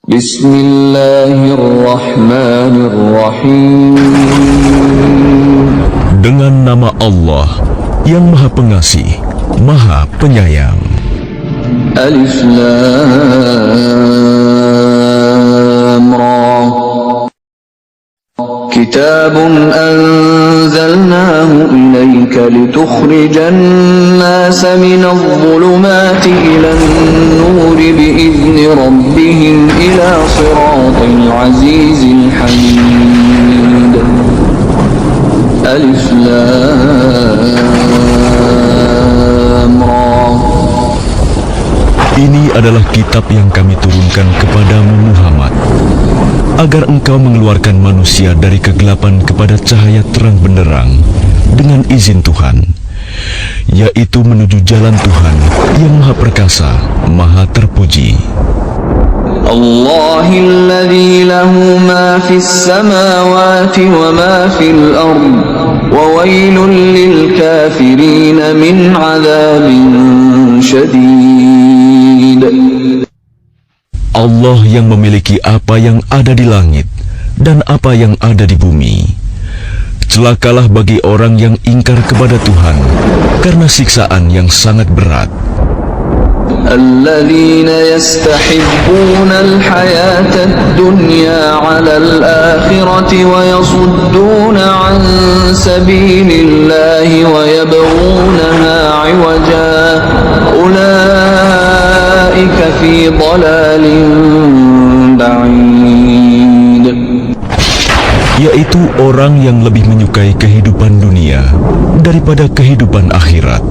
Bismillahirrahmanirrahim. Dengan nama Allah yang Maha Pengasih, Maha Penyayang. Alif Lam Ra. Kitabun anzalnahu ilayka litukhrijan nasa minadh dhulumati ilan nuri bi'izni rabbihim ila siratil azizil hamid. Alif Lam Ra. Ini adalah kitab yang kami turunkan kepadamu Muhammad, agar engkau mengeluarkan manusia dari kegelapan kepada cahaya terang benderang dengan izin Tuhan, yaitu menuju jalan Tuhan yang Maha Perkasa, Maha Terpuji. Allahilladzi lahu ma fis samawati wa ma fil ard wa wailul lil kafirin min adzabin syadid. Allah yang memiliki apa yang ada di langit dan apa yang ada di bumi. Celakalah bagi orang yang ingkar kepada Tuhan karena siksaan yang sangat berat. Alladzina yastahibbuna al-hayata ad-dunya 'ala al-akhirati wa yasudduna 'an sabilillahi wa yabghunaha 'iwaja. Ulaika fi dhalalin ba'id. Yaitu orang yang lebih menyukai kehidupan dunia daripada kehidupan akhirat,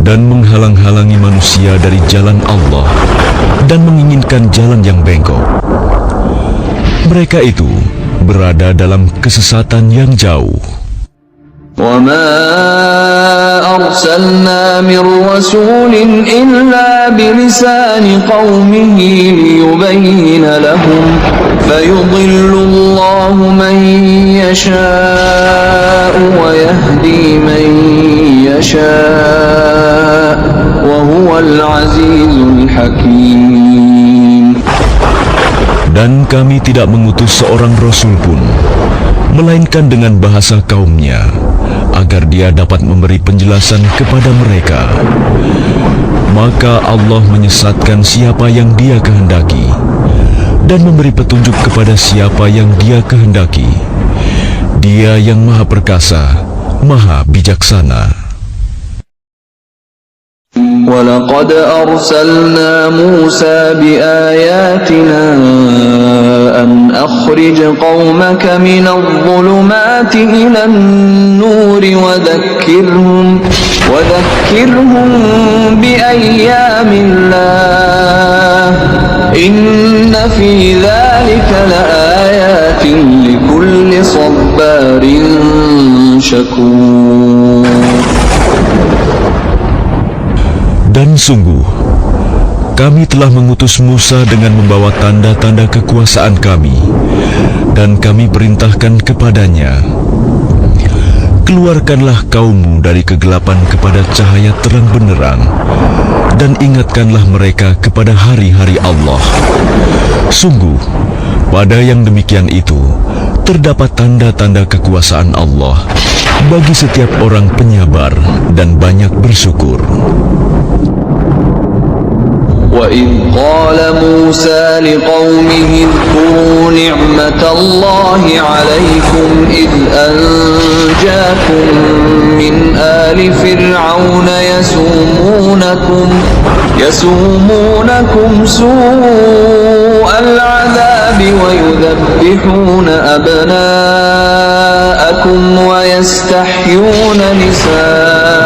dan menghalang-halangi manusia dari jalan Allah dan menginginkan jalan yang bengkok. Mereka itu berada dalam kesesatan yang jauh. وَمَا أَرْسَلْنَا مِنْ رَسُولٍ إِلَّا بِلِسَانِ قَوْمِهِ لِيُبَيِّنَ لَهُمْ فَيُضِلُّ اللَّهُ مَنْ يَشَاءُ وَيَهْدِي مَنْ يَشَاءُ وَهُوَ الْعَزِيزُ الْحَكِيمُ. Dan kami tidak mengutus seorang Rasul pun, melainkan dengan bahasa kaumnya, agar dia dapat memberi penjelasan kepada mereka. Maka Allah menyesatkan siapa yang Dia kehendaki, dan memberi petunjuk kepada siapa yang Dia kehendaki. Dia yang Maha Perkasa, Maha Bijaksana. وَلَقَدْ أَرْسَلْنَا مُوسَى بِآيَاتِنَا أَنْ أَخْرِجْ قَوْمَكَ مِنَ الظُّلُمَاتِ إِلَى النُّورِ وَذَكِّرْهُمْ بِأَيَّامِ اللَّهِ إِنَّ فِي ذَلِكَ لَآيَاتٍ لِكُلِّ صَبَّارٍ شَكُورٍ. Dan sungguh, kami telah mengutus Musa dengan membawa tanda-tanda kekuasaan kami, dan kami perintahkan kepadanya, keluarkanlah kaummu dari kegelapan kepada cahaya terang benderang, dan ingatkanlah mereka kepada hari-hari Allah. Sungguh, pada yang demikian itu, terdapat tanda-tanda kekuasaan Allah bagi setiap orang penyabar dan banyak bersyukur. وَإِذْ قَالَ مُوسَى لِقَوْمِهِ اذْكُرُوا نِعْمَةَ اللَّهِ عَلَيْكُمْ إِذْ أَنْجَاكُمْ مِنْ آلِ فِرْعَوْنَ يَسُومُونَكُمْ سُوءَ الْعَذَابِ وَيُذَبِّحُونَ أَبْنَاءَكُمْ وَيَسْتَحْيُونَ نِسَاءَكُمْ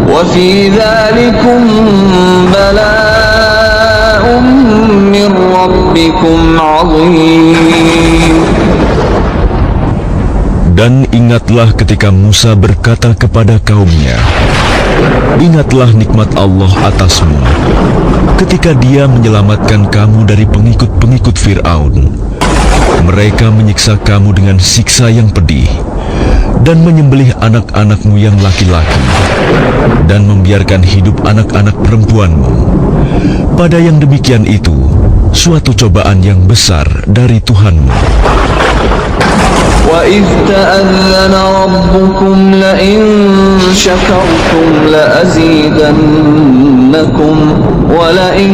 وَفِي ذَلِكُمْ بَلَاءٌ مِّن رَّبِّكُمْ عَظِيمٌ. Dan ingatlah ketika Musa berkata kepada kaumnya, ingatlah nikmat Allah atasmu, ketika Dia menyelamatkan kamu dari pengikut-pengikut Fir'aun. Mereka menyiksa kamu dengan siksa yang pedih, dan menyembelih anak-anakmu yang laki-laki, dan membiarkan hidup anak-anak perempuanmu. Pada yang demikian itu, suatu cobaan yang besar dari Tuhanmu. وَإِذْ تَأَذَّنَ رَبُّكُمْ لَئِن شَكَرْتُمْ لَأَزِيدَنَّكُمْ وَلَئِن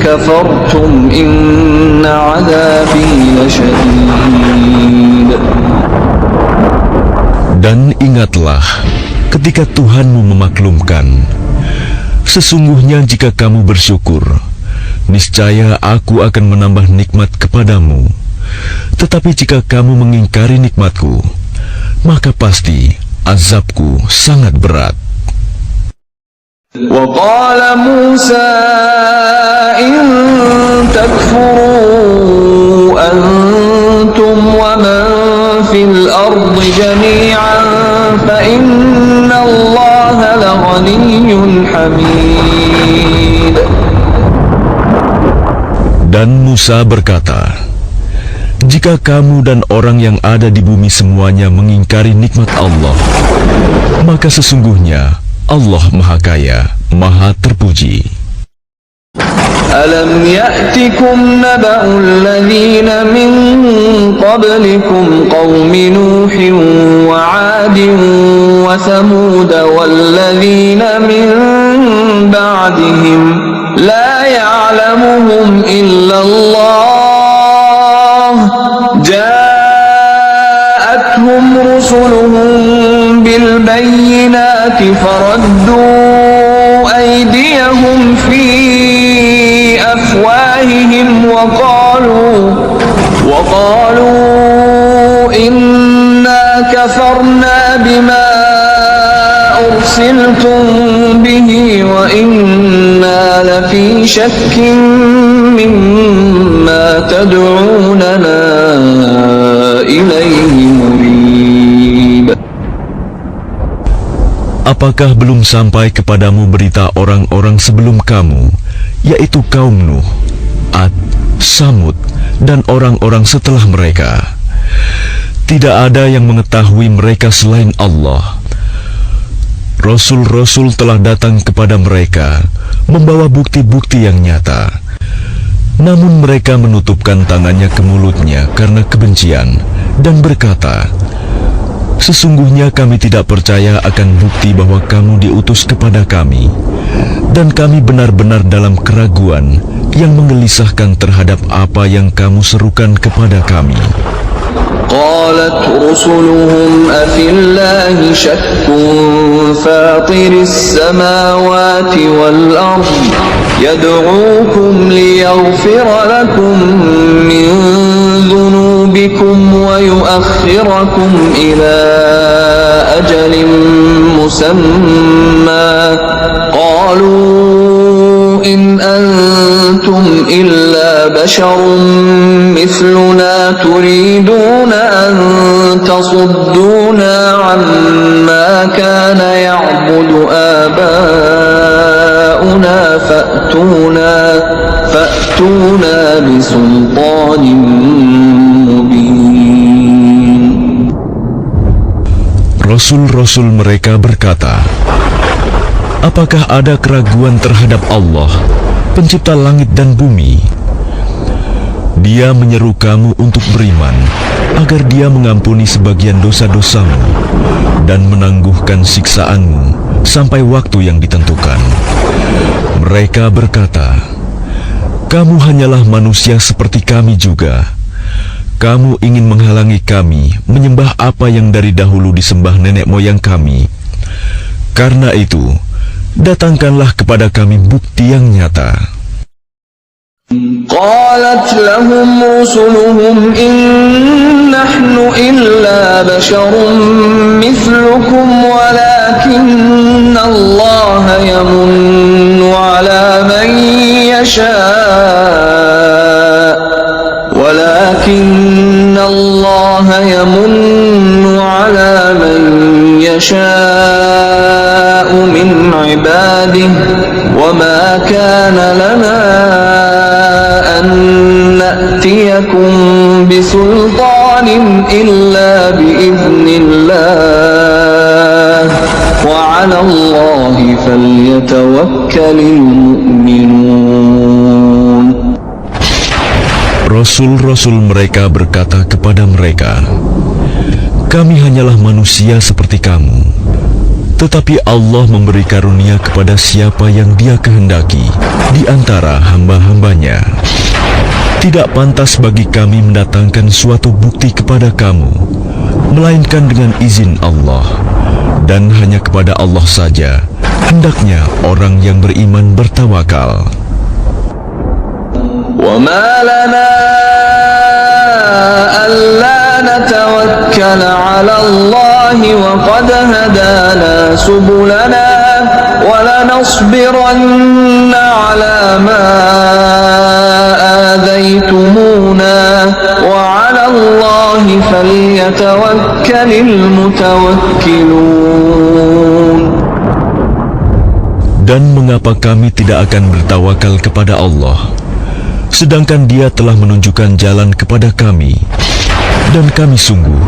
كَفَرْتُمْ إِنَّ عَذَابِي لَشَدِيدٌ. Dan ingatlah ketika Tuhanmu memaklumkan, sesungguhnya jika kamu bersyukur, niscaya aku akan menambah nikmat kepadamu. Tetapi jika kamu mengingkari nikmatku, maka pasti azabku sangat berat. وَقَالَ مُوسَى إِن تَكْفُرُوا أَنْتُمْ وَمَنْ فِي الْأَرْضِ جَمِيعًا فَإِنَّ اللَّهَ لَغَنِيٌّ حَمِيدٌ. Dan Musa berkata, jika kamu dan orang yang ada di bumi semuanya mengingkari nikmat Allah, maka sesungguhnya Allah Maha Kaya, Maha Terpuji. أَلَمْ يَأْتِكُمْ نَبَأُ الَّذِينَ مِنْ قَبْلِكُمْ قَوْمِ نُوحٍ وَعَادٍ وَثَمُودَ وَالَّذِينَ مِنْ بَعْدِهِمْ لَا يَعْلَمُهُمْ إِلَّا اللَّهُ جَاءَتْهُمْ رُسُلُهُم بِالْبَيِّنَاتِ فَرَدُّوا أَيْدِيَهُمْ فِي أَفْوَاهِهِمْ وَقَالُوا إِنَّا كَفَرْنَا بِمَا أُرْسِلْتُمْ بِهِ وَإِنَّا لَفِي شَكٍّ مِّمَّا تَدْعُونَنَا إِلَيْهِ مُرِيبٍ. Apakah belum sampai kepadamu berita orang-orang sebelum kamu, yaitu kaum Nuh, Ad, Samud, dan orang-orang setelah mereka? Tidak ada yang mengetahui mereka selain Allah. Rasul-rasul telah datang kepada mereka, membawa bukti-bukti yang nyata. Namun mereka menutupkan tangannya ke mulutnya karena kebencian, dan berkata, sesungguhnya kami tidak percaya akan bukti bahwa kamu diutus kepada kami, dan kami benar-benar dalam keraguan yang menggelisahkan terhadap apa yang kamu serukan kepada kami. قالت رسلهم أفي الله شك فاطر السماوات والأرض يدعوكم ليغفر لكم من ذنوبكم ويؤخركم إلى أجل مسمى قالوا إن أنتم إلا بشر مثلنا تريدون أن تصدونا عما كان يعبد آباؤنا فأتونا بسلطان مبين. Rasul-rasul mereka berkata, apakah ada keraguan terhadap Allah, pencipta langit dan bumi? Dia menyeru kamu untuk beriman, agar dia mengampuni sebagian dosa-dosamu dan menangguhkan siksaanmu sampai waktu yang ditentukan. Mereka berkata, kamu hanyalah manusia seperti kami juga. Kamu ingin menghalangi kami menyembah apa yang dari dahulu disembah nenek moyang kami. Karena itu, datangkanlah kepada kami bukti yang nyata. قالت لهم رسلهم إن نحن إلا بشر مثلكم ولكن الله يمن على من يشاء من عباده وما كان لنا أن نأتيكم بسلطان إلا بإذن الله وعلى الله فليتوكل المؤمنون. Rasul-rasul mereka berkata kepada mereka, "Kami hanyalah manusia seperti kamu, tetapi Allah memberi karunia kepada siapa yang Dia kehendaki di antara hamba-hambanya. Tidak pantas bagi kami mendatangkan suatu bukti kepada kamu, melainkan dengan izin Allah, dan hanya kepada Allah saja hendaknya orang yang beriman bertawakal." وَمَا لَنَا أَلَّا نَتَوَكَّلَ عَلَى اللَّهِ وَقَدْ هَدَانَا سُبُلَنَا وَلَنَصْبِرَنَّ عَلَى مَا آذَيْتُمُونَا وَعَلَى اللَّهِ فَلْيَتَوَكَّلِ الْمُتَوَكِّلُونَ. Dan mengapa kami tidak akan bertawakal kepada Allah, sedangkan Dia telah menunjukkan jalan kepada kami, dan kami sungguh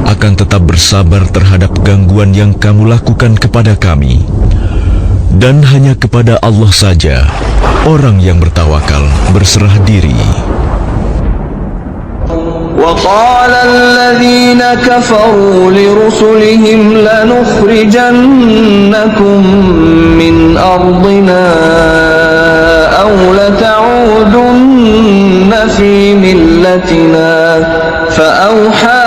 akan tetap bersabar terhadap gangguan yang kamu lakukan kepada kami, dan hanya kepada Allah saja orang yang bertawakal berserah diri. وَقَالَ الَّذِينَ كَفَرُوا لِرُسُلِهِمْ لَنُخْرِجَنَّكُمْ مِنْ أَرْضِنَا أَوْ لَتَعُودُنَّ فِي مِلَّتِنَا فَأَوْحَى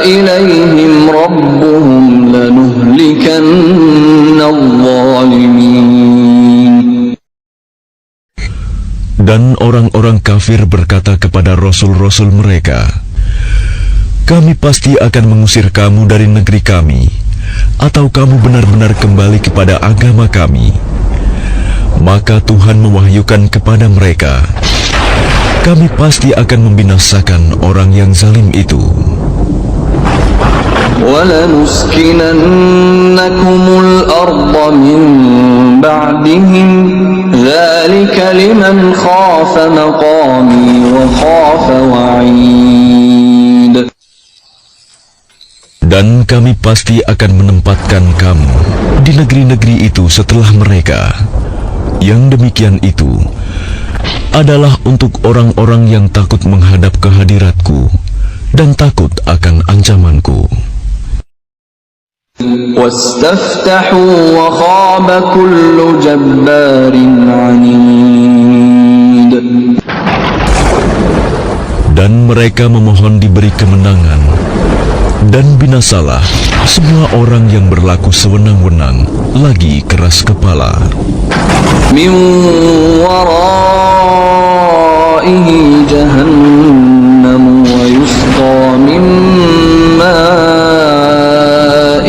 إِلَيْهِمْ رَبُّهُمْ لَنُهْلِكَنَّ الظَّالِمِينَ. Dan orang-orang kafir berkata kepada rasul-rasul mereka, "Kami pasti akan mengusir kamu dari negeri kami, atau kamu benar-benar kembali kepada agama kami." Maka Tuhan mewahyukan kepada mereka, "Kami pasti akan membinasakan orang yang zalim itu." وَلَنُسْكِنَنَّكُمُ الْأَرْضَ مِنْ بَعْدِهِمْ ذَلِكَ لِمَنْ خَافَ مَقَامِي وَخَافَ وَعِيدِ. Dan kami pasti akan menempatkan kamu di negeri-negeri itu setelah mereka. Yang demikian itu adalah untuk orang-orang yang takut menghadap kehadiratku dan takut akan ancamanku. وَاسْتَفْتَحُوا وَخَابَ كُلُّ جَبَّارٍ عَنِيدٍ. Dan mereka memohon diberi kemenangan, dan binasalah semua orang yang berlaku sewenang-wenang lagi keras kepala. مِنْ وَرَائِهِ جَهَنَّمُ وَيُسْقَى مِنْ مَاءٍ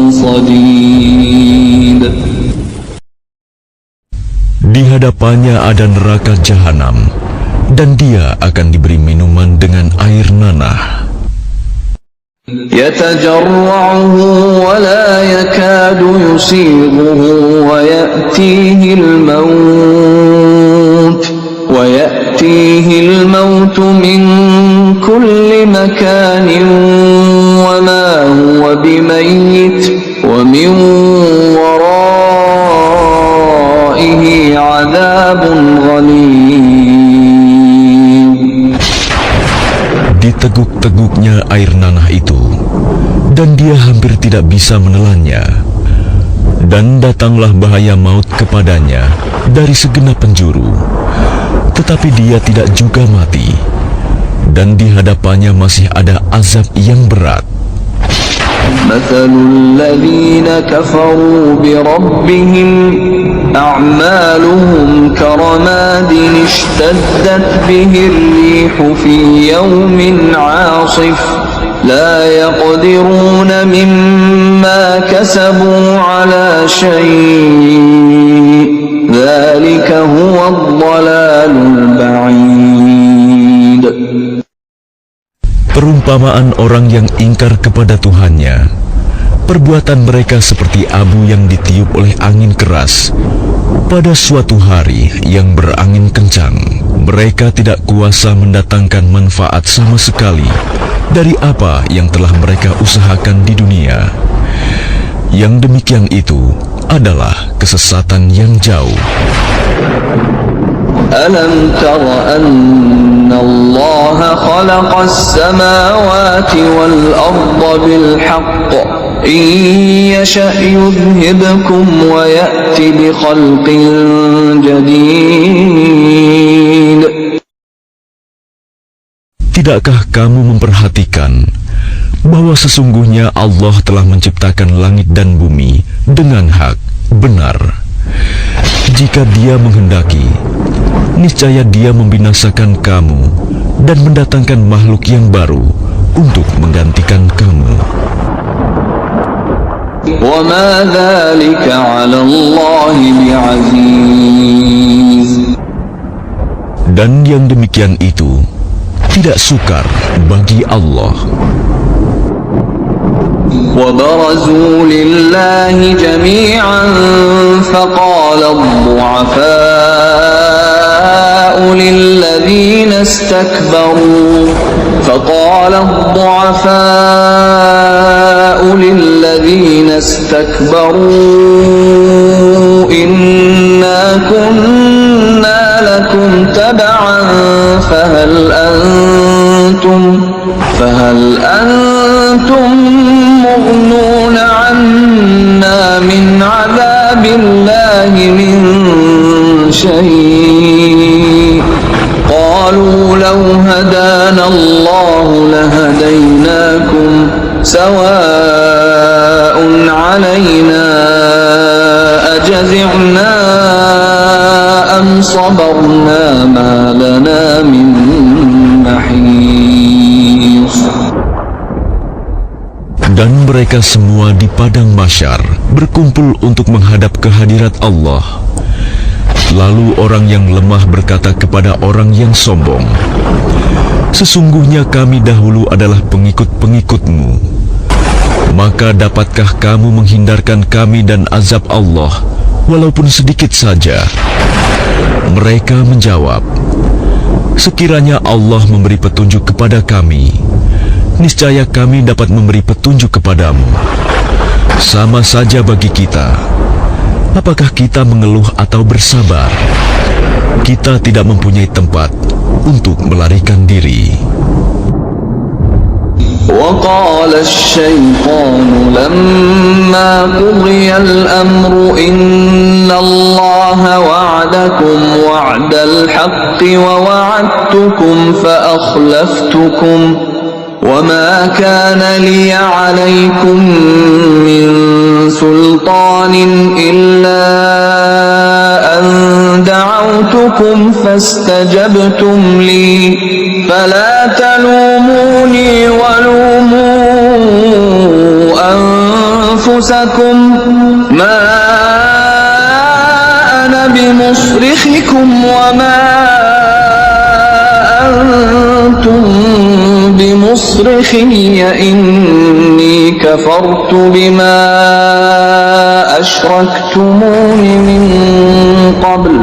صَدِيدٍ. Di hadapannya ada neraka jahanam, dan dia akan diberi minuman dengan air nanah. يَتَجَرَّعُهُ وَلَا يَكَادُ يُسِيغُهُ وَيَأْتِيهِ الْمَوْتُ مِنْ كُلِّ مَكَانٍ وَمَا هُوَ بِمَيِّتٍ وَمِنْ وَرَائِهِ عَذَابٌ غَلِيظٌ. Diteguk-teguknya air nanah itu, dan dia hampir tidak bisa menelannya. Dan datanglah bahaya maut kepadanya dari segenap penjuru, tetapi dia tidak juga mati, dan di hadapannya masih ada azab yang berat. مَثَلُ الَّذِينَ كَفَرُوا بِرَبِّهِمْ أَعْمَالُهُمْ كَرَمَادٍ اشْتَدَّتْ بِهِ الرِّيحُ فِي يَوْمٍ عَاصِفٍ لَا يَقْدِرُونَ مِمَّا كَسَبُوا عَلَى شَيْءٍ ذَلِكَ هُوَ الضَّلَالُ الْبَعِيدُ. Perumpamaan orang yang ingkar kepada Tuhannya, perbuatan mereka seperti abu yang ditiup oleh angin keras pada suatu hari yang berangin kencang. Mereka tidak kuasa mendatangkan manfaat sama sekali dari apa yang telah mereka usahakan di dunia. Yang demikian itu adalah kesesatan yang jauh. ألم تر أن الله خلق السماوات والأرض بالحق إن يشأ يذهبكم ويأت بخلق جديد. Tidakkah kamu memperhatikan bahwa sesungguhnya Allah telah menciptakan langit dan bumi dengan hak, benar. Jika Dia menghendaki, niscaya Dia membinasakan kamu dan mendatangkan makhluk yang baru untuk menggantikan kamu. وَمَا ذَلِكَ عَلَى اللَّهِ بِعَزِيزٍ. Dan yang demikian itu tidak sukar bagi Allah. وَبَرَزُوا لِلَّهِ جَمِيعًا فَقَالَ الضُّعَفَاءُ لِلَّذِينَ اسْتَكْبَرُوا إِنَّا كُنَّا لَكُمْ تَبَعًا فهل أنتم مغنون عنا من عذاب الله من شيء قالوا لو هدانا الله لهديناكم سواء علينا أجزعنا أم صبرنا ما لنا من محيص. Dan mereka semua di padang mahsyar berkumpul untuk menghadap kehadirat Allah. Lalu orang yang lemah berkata kepada orang yang sombong, "Sesungguhnya kami dahulu adalah pengikut-pengikutmu. Maka dapatkah kamu menghindarkan kami dan azab Allah, walaupun sedikit saja?" Mereka menjawab, "Sekiranya Allah memberi petunjuk kepada kami, niscaya kami dapat memberi petunjuk kepadamu. Sama saja bagi kita. Apakah kita mengeluh atau bersabar? Kita tidak mempunyai tempat untuk melarikan diri." وقال الشيطان لما قضي الأمر إن الله وعدكم وعد الحق ووعدتكم فأخلفتكم وما كان لي عليكم من سلطان إلا أن دعوتكم فاستجبتم لي فلا تلوموني ولوموا أنفسكم ما أنا بمصرخكم وما أنتم بمصرخي إني كفرت بما أشركتمون من قبل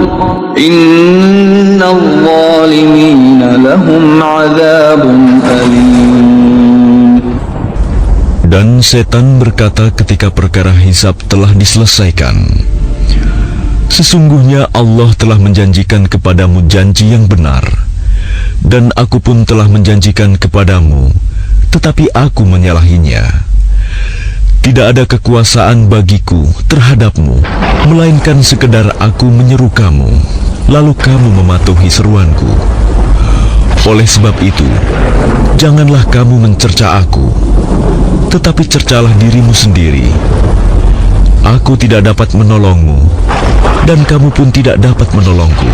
إن الظالمين لهم عذاب أليم. Dan setan berkata ketika perkara hisab telah diselesaikan, "Sesungguhnya Allah telah menjanjikan kepadamu janji yang benar, dan aku pun telah menjanjikan kepadamu, tetapi aku menyalahinya. Tidak ada kekuasaan bagiku terhadapmu, melainkan sekedar aku menyeru kamu, lalu kamu mematuhi seruanku. Oleh sebab itu, janganlah kamu mencerca aku, tetapi cercalah dirimu sendiri. Aku tidak dapat menolongmu, dan kamu pun tidak dapat menolongku.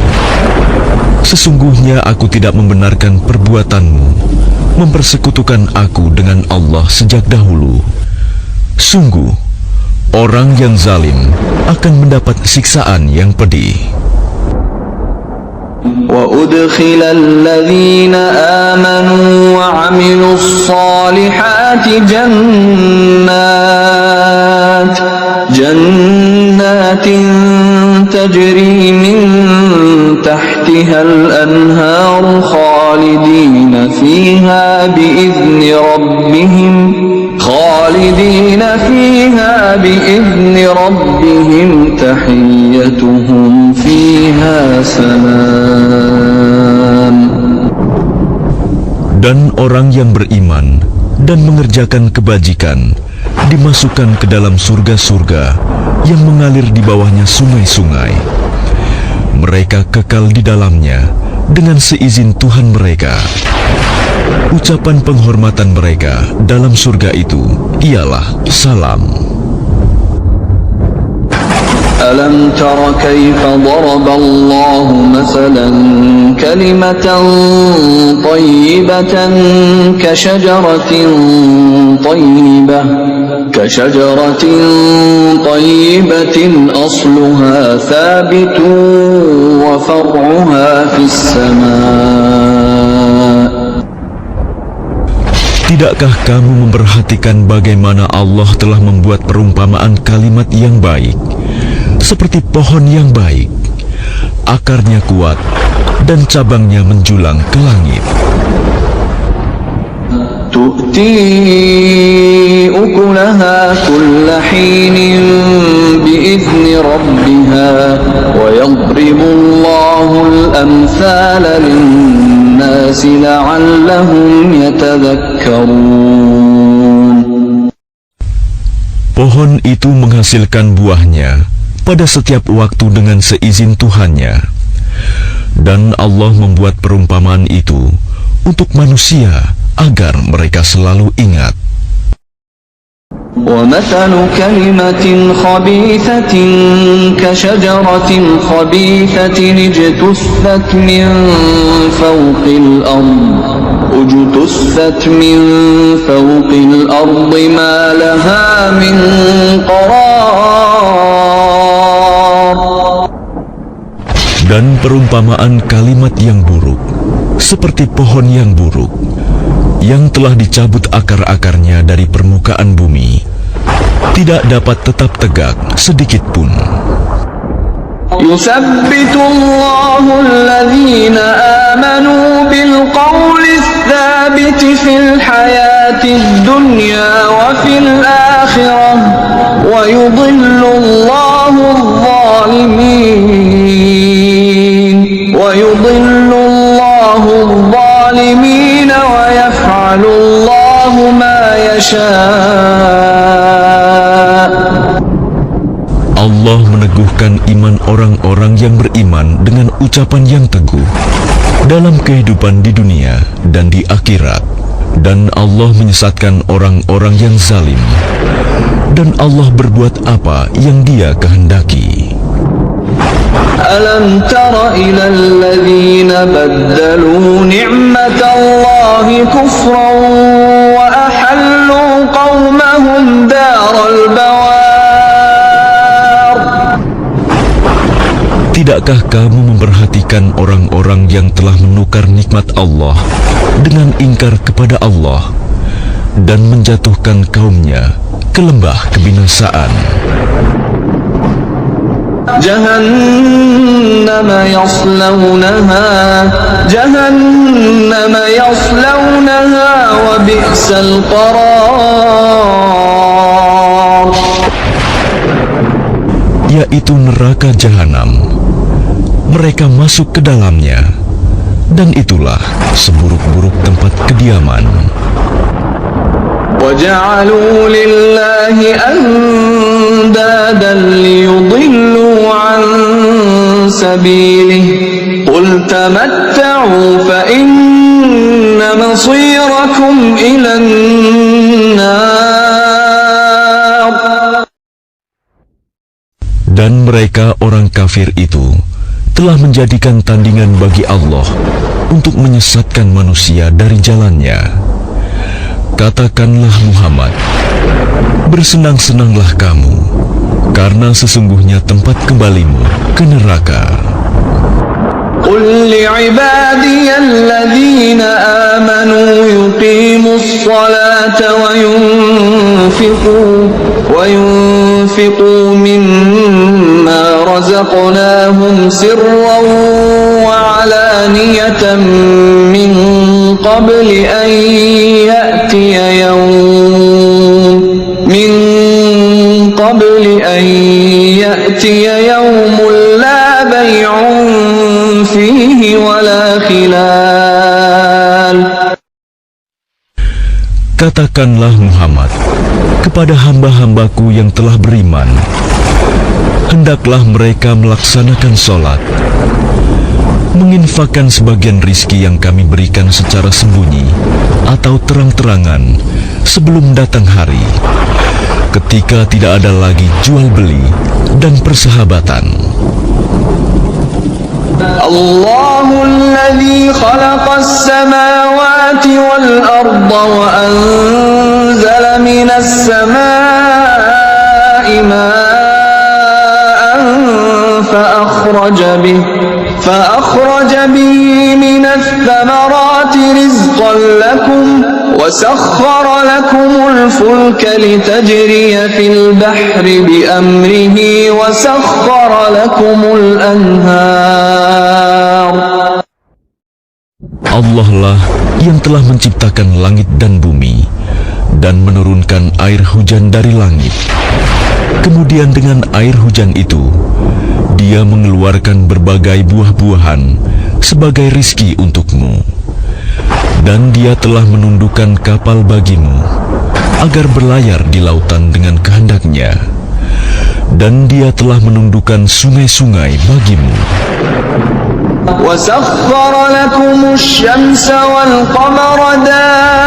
Sesungguhnya aku tidak membenarkan perbuatanmu, mempersekutukan aku dengan Allah sejak dahulu. Sungguh, orang yang zalim akan mendapat siksaan yang pedih." وَأُدْخِلَ الَّذِينَ آمَنُوا وَعَمِلُوا الصَّالِحَاتِ جَنَّاتٍ تَجْرِي مِنْ تَحْتِهَا الْأَنْهَارُ خَالِدِينَ فِيهَا بِإِذْنِ رَبِّهِمْ تَحِيَّتُهُمْ فِيهَا سَلَامٌ. Dan orang yang beriman dan mengerjakan kebajikan dimasukkan ke dalam surga-surga yang mengalir di bawahnya sungai-sungai. Mereka kekal di dalamnya dengan seizin Tuhan mereka. Ucapan penghormatan mereka dalam surga itu ialah salam. ألم تر كيف ضرب الله مثلا كلمة طيبة كشجرة طيبة أصلها ثابت وفرعها في السماء. Tidakkah kamu memperhatikan bagaimana Allah telah membuat perumpamaan kalimat yang baik, seperti pohon yang baik, akarnya kuat dan cabangnya menjulang ke langit. تؤتي أكلها كل حين بإذن ربها ويضرب الله الأمثال للناس لعلهم يتذكرون. Pohon itu menghasilkan buahnya pada setiap waktu dengan seizin Tuhannya, dan Allah membuat perumpamaan itu untuk manusia agar mereka selalu ingat. وَمَثَلُ كَلِمَةٍ خَبِيثَةٍ كَشَجَرَةٍ خَبِيثَةٍ اجْتُثَّتْ مِنْ فَوْقِ الْأَرْضِ مَا لَهَا مِنْ قَرَارٍ. Dan perumpamaan kalimat yang buruk seperti pohon yang buruk yang telah dicabut akar-akarnya dari permukaan bumi, tidak dapat tetap tegak sedikit pun. يُثَبِّتُ اللَّهُ الَّذِينَ آمَنُوا بِالْقَوْلِ الثَّابِتِ فِي الْحَيَاةِ الدُّنْيَا وَفِي الْآخِرَةِ وَيُضِلُّ اللَّهُ الظَّالِمِينَ وَيَفْعَلُ اللَّهُ مَا يَشَاءُ. Allah meneguhkan iman orang-orang yang beriman dengan ucapan yang teguh dalam kehidupan di dunia dan di akhirat, dan Allah menyesatkan orang-orang yang zalim, dan Allah berbuat apa yang Dia kehendaki. أَلَمْ تَرَ إِلَى الَّذِينَ بَدَّلُوا نِعْمَةَ اللَّهِ كُفْرًا وَأَحَلُّوا قَوْمَهُمْ دَارَ الْبَوَارِ. Tidakkah kamu memperhatikan orang-orang yang telah menukar nikmat Allah dengan ingkar kepada Allah dan menjatuhkan kaumnya ke lembah kebinasaan? جهنم يصلونها وبئس القرار. Yaitu neraka jahanam. Mereka masuk ke dalamnya, dan itulah seburuk-buruk tempat kediaman. وَجَعَلُوا لِلَّهِ أَنْدَادًا لِيُضِلُّوا عَنْ سَبِيلِهِ قُلْ تَمَتَّعُوا فَإِنَّ مَصِيرَكُمْ إِلَى النَّارِ. Dan mereka orang kafir itu telah menjadikan tandingan bagi Allah untuk menyesatkan manusia dari jalannya. Katakanlah Muhammad, bersenang-senanglah kamu, karena sesungguhnya tempat kembalimu ke neraka. قُلْ لِعِبَادِيَ الَّذِينَ آمَنُوا يُقِيمُوا الصَّلَاةَ وَيُنْفِقُوا مِمَّا رَزَقْنَاهُمْ سِرًّا وَعَلَانِيَةً مِّن قَبْلِ أَن يَأْتِيَ يَوْمٌ لَا بَيْعٌ فِيهِ وَلَا خِلَالٌ. Katakanlah Muhammad kepada hamba-hambaku yang telah beriman, hendaklah mereka melaksanakan sholat, menginfakkan sebagian rizki yang kami berikan secara sembunyi atau terang-terangan sebelum datang hari, ketika tidak ada lagi jual beli dan persahabatan. Allahul ladzi khalaqas samawati wal arda wa anzala minas samaa'i ma'an فأخرج به من الثمرات رزقا لكم وسخر لكم الفلك لتجري في البحر بأمره وسخر لكم الأنهار. Allah lah yang telah menciptakan langit dan bumi dan menurunkan air hujan dari langit. Kemudian dengan air hujan itu, Dia mengeluarkan berbagai buah-buahan sebagai rizki untukmu. Dan Dia telah menundukkan kapal bagimu agar berlayar di lautan dengan kehendaknya. Dan Dia telah menundukkan sungai-sungai bagimu. وَسَخَّرَ لَكُمُ الشَّمْسَ وَالْقَمَرَ دَائِبَيْنِ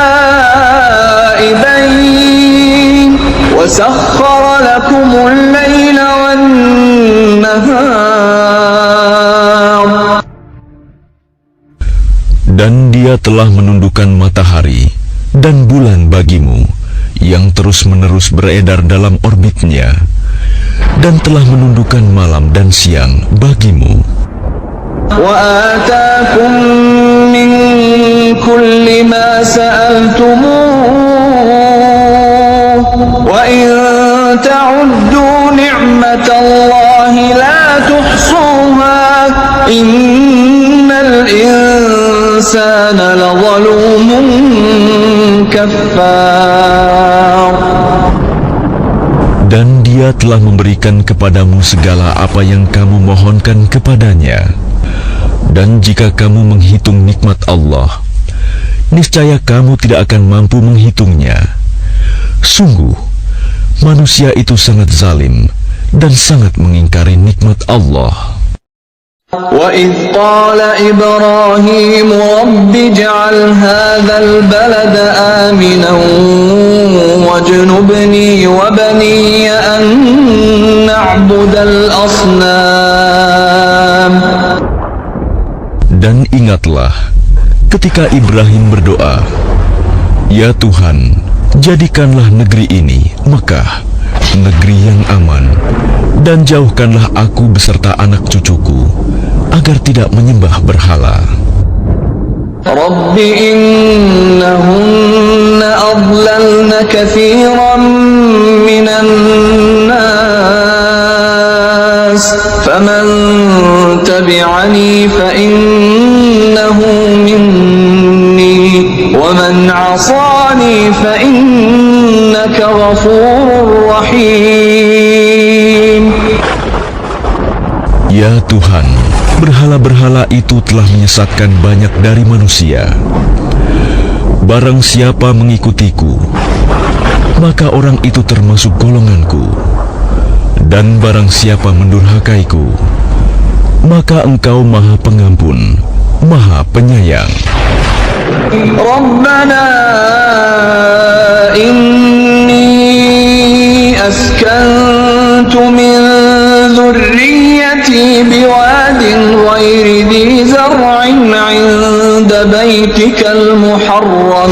وَسَخَّرَ لَكُمُ اللَّيْلَ وَالنَّهَارَ. Dan Dia telah menundukkan matahari dan bulan bagimu yang terus-menerus beredar dalam orbitnya, dan telah menundukkan malam dan siang bagimu. وَآتَاكُمْ مِنْ كُلِّ مَا سَأَلْتُمُوهُ وَإِنْ تَعُدُّوا نِعْمَةَ اللَّهِ لَا تُحْصُوهَا إِنَّ الْإِنسَانَ لَظَلُومٌ كَفَّارٌ. Dan Dia telah memberikan kepadamu segala apa yang kamu mohonkan kepadanya. Dan jika kamu menghitung nikmat Allah, niscaya kamu tidak akan mampu menghitungnya. Sungguh, manusia itu sangat zalim dan sangat mengingkari nikmat Allah. وَإِذْ قَالَ إِبْرَاهِيمُ رَبِّ اجْعَلْ هَذَا الْبَلَدَ آمِنًا وَاجْنُبْنِي وَبَنِيَّ أَن نَّعْبُدَ الْأَصْنَامَ. Dan ingatlah ketika Ibrahim berdoa, "Ya Tuhan, jadikanlah negeri ini, Mekah, negeri yang aman, dan jauhkanlah aku beserta anak cucuku agar tidak menyembah berhala." رَبِّ إِنَّهُنَّ أَضْلَلْنَ كَثِيرًا مِنَ النَّاسِ فَمَنْ تَبِعَنِي فَإِنَّهُ مِنِّي وَمَنْ عَصَانِي فَإِنَّكَ غَفُورٌ رَحِيمٌ. Ya Tuhan, berhala-berhala itu telah menyesatkan banyak dari manusia. Barang siapa mengikutiku, maka orang itu termasuk golonganku. Dan barang siapa mendurhakaiku, maka Engkau Maha Pengampun, Maha Penyayang. Rabbana inni askantu min dhurriyyati biwadin ghairi dhi zar'in 'inda baytikal muharram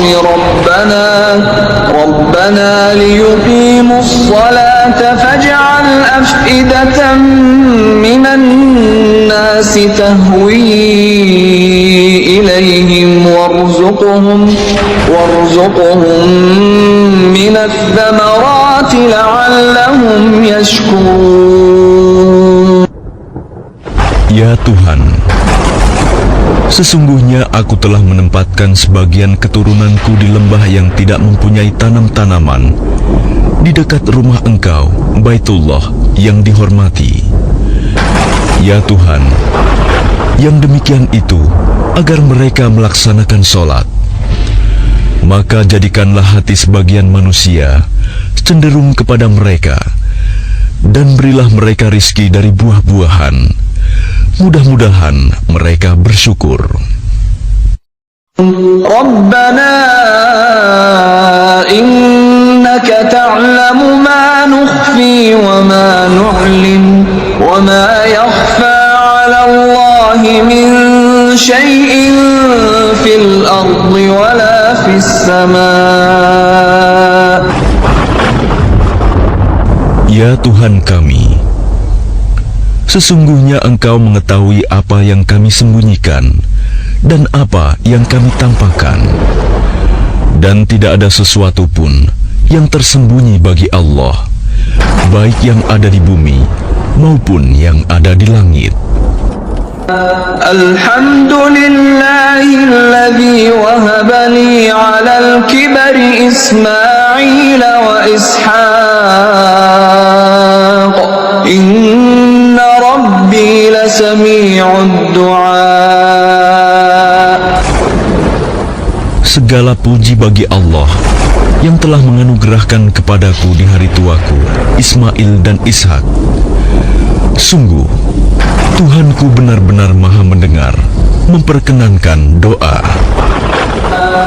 Rabbana liyuqimus salata faj'al af'idatan minan nasi tahwi ilayhim warzuqhum minats thamarati la'allahum yashkurun. Ya Tuhan, sesungguhnya aku telah menempatkan sebagian keturunanku di lembah yang tidak mempunyai tanam-tanaman di dekat rumah Engkau, Baitullah yang dihormati. Ya Tuhan, yang demikian itu agar mereka melaksanakan sholat. Maka jadikanlah hati sebagian manusia cenderung kepada mereka, dan berilah mereka rizki dari buah-buahan. Mudah-mudahan mereka bersyukur. Rabbana innaka ta'lamu ma nukhfi wa ma nu'lin wa ma yakhfa 'ala Allahi min shay'in fil ardi wa la fis sama'. Ya Tuhan kami, sesungguhnya Engkau mengetahui apa yang kami sembunyikan dan apa yang kami tampakkan, dan tidak ada sesuatu pun yang tersembunyi bagi Allah, baik yang ada di bumi maupun yang ada di langit. Alhamdulillahilladzi wahaba li 'alal kibari Ismail wa Ishaq. Inna rabbi lasami'ud du'a. Segala puji bagi Allah yang telah menganugerahkan kepadaku di hari tuaku Ismail dan Ishak. Sungguh Tuhanku benar-benar maha mendengar, memperkenankan doa.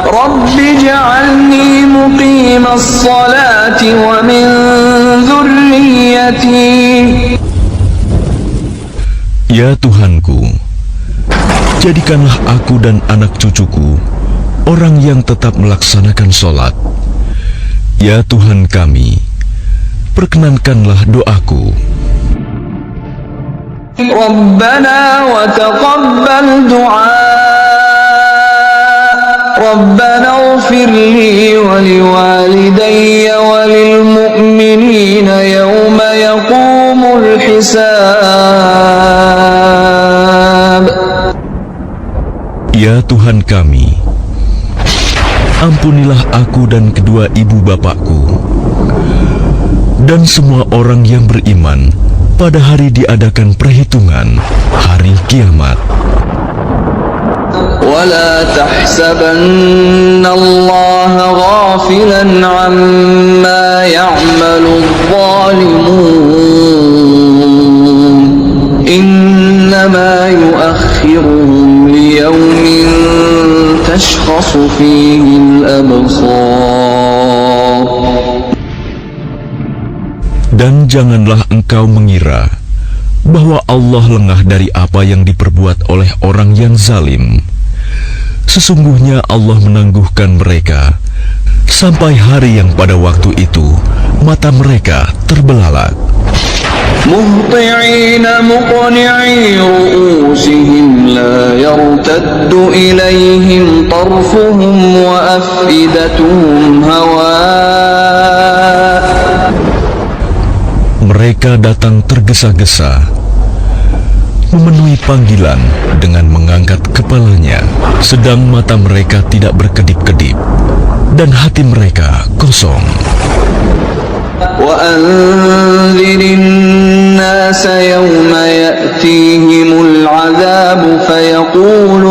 Rabbi ja'alni muqimas salati wa min dhurriyyati. Ya Tuhanku, jadikanlah aku dan anak cucuku orang yang tetap melaksanakan sholat. Ya Tuhan kami, perkenankanlah doaku. Rabbana wa taqabbal du'a. Rabbana ighfir li wa liwalidayya wa lil mu'minina yawma yaqumul hisab. Ya Tuhan kami, ampunilah aku dan kedua ibu bapakku dan semua orang yang beriman pada hari diadakan perhitungan hari kiamat. ولا تحسبن الله غافلا عما يعمل الظالمون إنما يؤخرهم ليوم تشخص فيه الأبصار. Dan janganlah engkau mengira bahwa Allah lengah dari apa yang diperbuat oleh orang yang zalim. Sesungguhnya Allah menangguhkan mereka sampai hari yang pada waktu itu mata mereka terbelalak. Muhti'ina muqni'i ru'usihim la yartaddu ilayhim tarfuhum wa afidatuhum hawa'. Mereka datang tergesa-gesa, memenuhi panggilan dengan mengangkat kepalanya, sedang mata mereka tidak berkedip-kedip dan hati mereka kosong. وَأَنذِرِ النَّاسَ يَوْمَ يَأْتِيهِمُ الْعَذَابُ فَيَقُولُ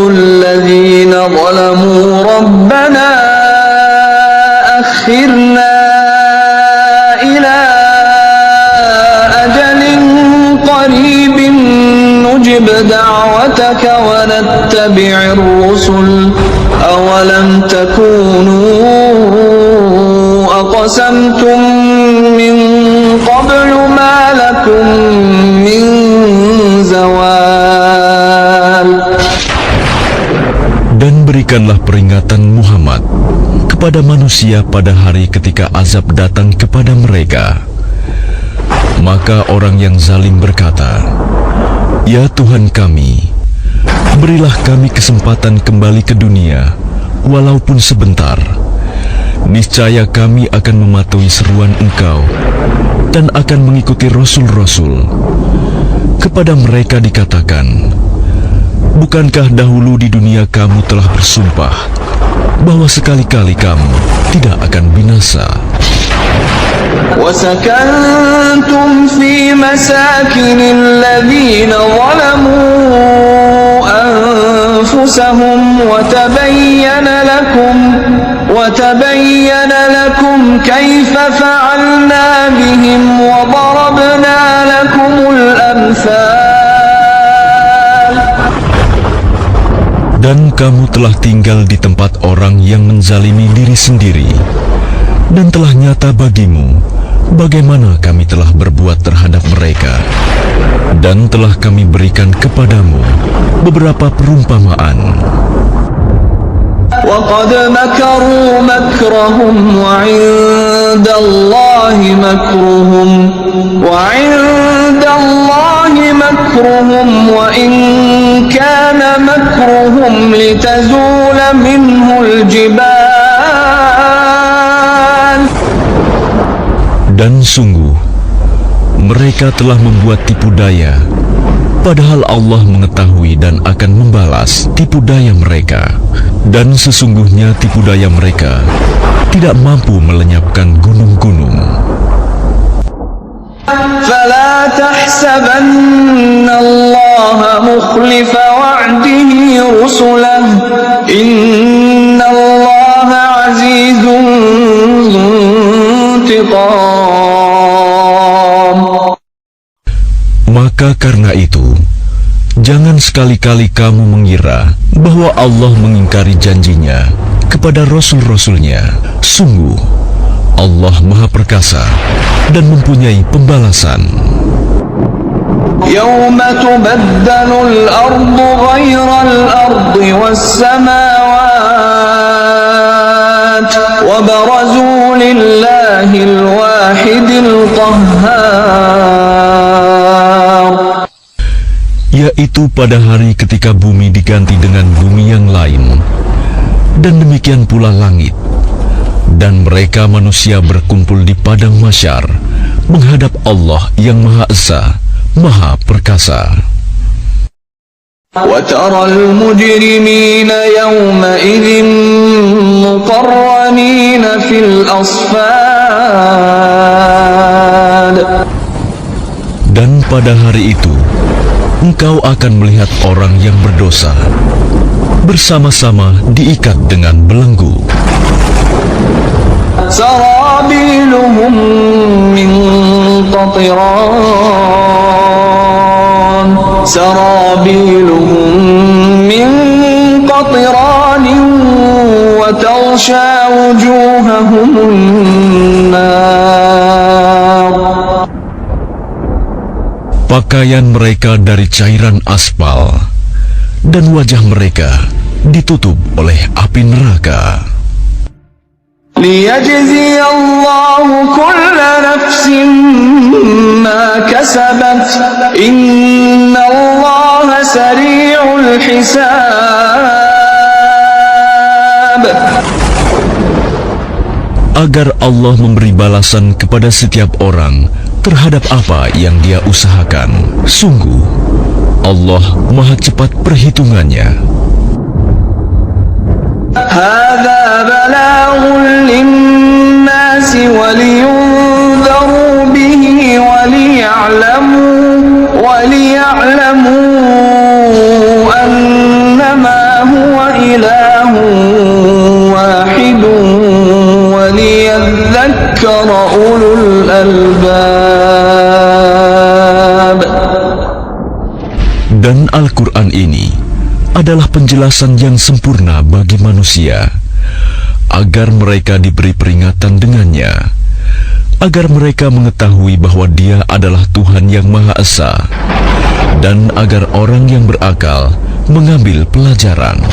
الَّذِينَ ظَلَمُوا رَبَّنَا أَخِّرْنَا إِلَى أَجَلٍ قَرِيبٍ نُجِبْ دَعْوَتَكَ وَنَتَّبِعِ الرُّسُلَ أَوَلَمْ تَكُونُوا أَقْسَمْتُمْ مِنْ قَبْلُ مَا لَكُمْ مِنْ زَوَالٍ. Dan berikanlah peringatan Muhammad kepada manusia pada hari ketika azab datang kepada mereka. Maka orang yang zalim berkata, Ya Tuhan kami, berilah kami kesempatan kembali ke dunia, walaupun sebentar. Niscaya kami akan mematuhi seruan Engkau dan akan mengikuti Rasul-Rasul. Kepada mereka dikatakan, bukankah dahulu di dunia kamu telah bersumpah bahwa sekali-kali kamu tidak akan binasa? وَسَكَنْتُمْ فِي مَسَاكِنِ الَّذِينَ ظَلَمُوا أنفسهم وتبين لكم كيف فعلنا بهم وضربنا لكم الأمثال. Dan kamu telah tinggal di tempat orang yang menzalimi diri sendiri, dan telah nyata bagimu bagaimana kami telah berbuat terhadap mereka, dan telah kami berikan kepadamu beberapa perumpamaan. وَقَدْ مَكَرُوا مَكْرَهُمْ وَعِندَ اللَّهِ مَكْرُهُمْ وَإِنْ كَانَ مَكْرُهُمْ لِتَزُولَ مِنْهُ الْجِبَالُ. Dan sungguh, mereka telah membuat tipu daya, padahal Allah mengetahui dan akan membalas tipu daya mereka. Dan sesungguhnya tipu daya mereka tidak mampu melenyapkan gunung-gunung. فَلَا تَحْسَبَنَّ اللَّهَ مُخْلِفَ وَعْدِهِ رُسُلَهُ إِنَّ اللَّهَ عَزِيزٌ ذُو انتِقَامٍ. Maka karena itu, jangan sekali-kali kamu mengira bahwa Allah mengingkari janjinya kepada Rasul-Rasulnya. Sungguh, Allah Maha Perkasa dan mempunyai pembalasan. يَوْمَ تُبَدَّلُ الْأَرْضُ غَيْرَ الْأَرْضِ وَالسَّمَاوَاتُ وَبَرَزُوا لِلَّهِ الْوَاحِدِ الْقَهَّارِ. Yaitu pada hari ketika bumi diganti dengan bumi yang lain, dan demikian pula langit, dan mereka manusia berkumpul di padang mahsyar menghadap Allah yang Maha Esa, Maha Perkasa. وَتَرَى الْمُجْرِمِينَ يَوْمَئِذٍ مُقَرَّنِينَ فِي الْأَصْفَادِ. Dan pada hari itu, engkau akan melihat orang yang berdosa bersama-sama diikat dengan belenggu. سَرَابِيلُهُم مِّن قَطِرَانٍ وَتَغْشَى وُجُوهَهُمُ النَّارُ. Pakaian mereka dari cairan aspal, dan wajah mereka ditutup oleh api neraka. لِيَجْزِيَ اللَّهُ كُلَّ نَفْسٍ مَا كَسَبَتْ إِنَّ اللَّهَ سَرِيعُ الْحِسَابِ. Agar Allah memberi balasan kepada setiap orang terhadap apa yang dia usahakan. Sungguh, Allah Maha cepat perhitungannya. هَذَا بَلَاغٌ لِلنَّاسِ وَلِيُنذَرُوا بِهِ وَلِيَعْلَمُوا أَنَّمَا هُوَ إِلَٰهٌ وَاحِدٌ وَلِيَذَّكَّرَ أُولُو الْأَلْبَابِ. Dan Al-Quran ini adalah penjelasan yang sempurna bagi manusia, agar mereka diberi peringatan dengannya, agar mereka mengetahui bahwa Dia adalah Tuhan yang Maha Esa, dan agar orang yang berakal mengambil pelajaran.